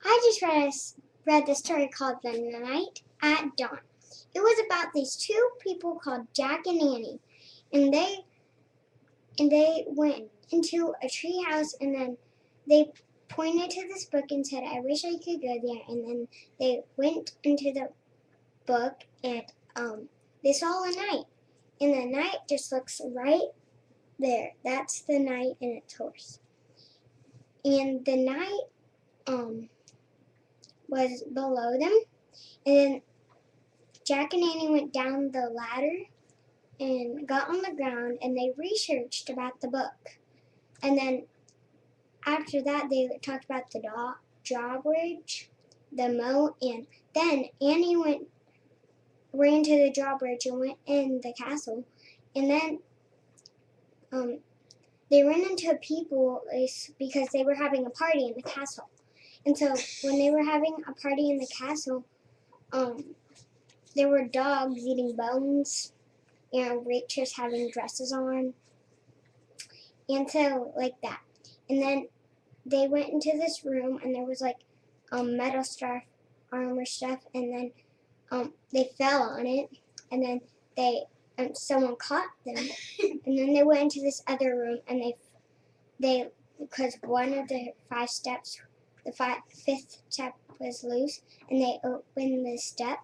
I just read the story called The Night at Dawn. It was about these two people called Jack and Annie, and they went into a tree house, and then they pointed to this book and said, "I wish I could go there." And then they went into the book, and they saw a knight, and the knight just looks right there. That's the knight and its horse, and the knight was below them, and then Jack and Annie went down the ladder and got on the ground, and they researched about the book. And then after that, they talked about the drawbridge, the moat, and then Annie ran to the drawbridge and went in the castle. And then they ran into people because they were having a party in the castle. And so when they were having a party in the castle, there were dogs eating bones and waitress having dresses on. And so, like that. And then they went into this room, and there was like metal stuff, armor stuff, and then they fell on it, and then someone caught them, and then they went into this other room, and they because one of the 5 steps, the 5th step was loose, and they opened the step,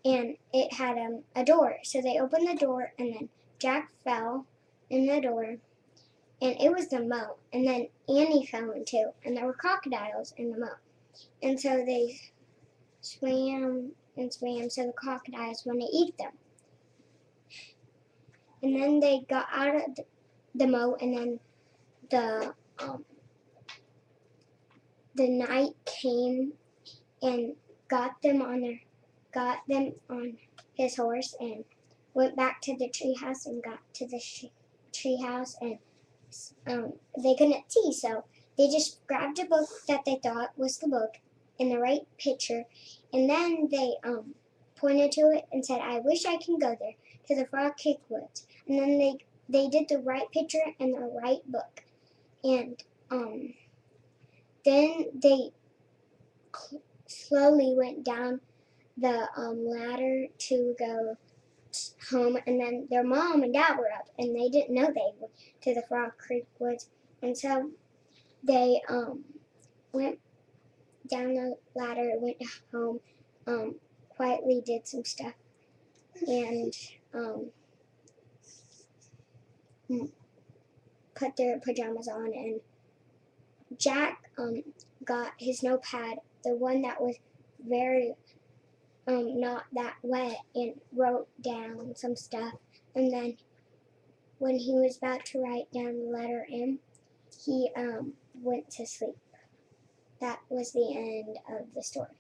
and it had a door. So they opened the door, and then Jack fell in the door, and it was the moat. And then Annie fell in too, and there were crocodiles in the moat. And so they swam and swam so the crocodiles wouldn't eat them. And then they got out of the moat, and then the knight came and got them on his horse, and went back to the treehouse and got to the treehouse, and they couldn't see, so they just grabbed a book that they thought was the book in the right picture, and then they pointed to it and said, "I wish I can go there to the Frog Creek Woods." And then they did the right picture and the right book, and then they slowly went down the ladder to go home, and then their mom and dad were up, and they didn't know they went to the Frog Creek Woods, and so they went down the ladder, went home, quietly did some stuff, and put their pajamas on, and Jack got his notepad, the one that was very not that wet, and wrote down some stuff, and then when he was about to write down the letter M, he went to sleep. That was the end of the story.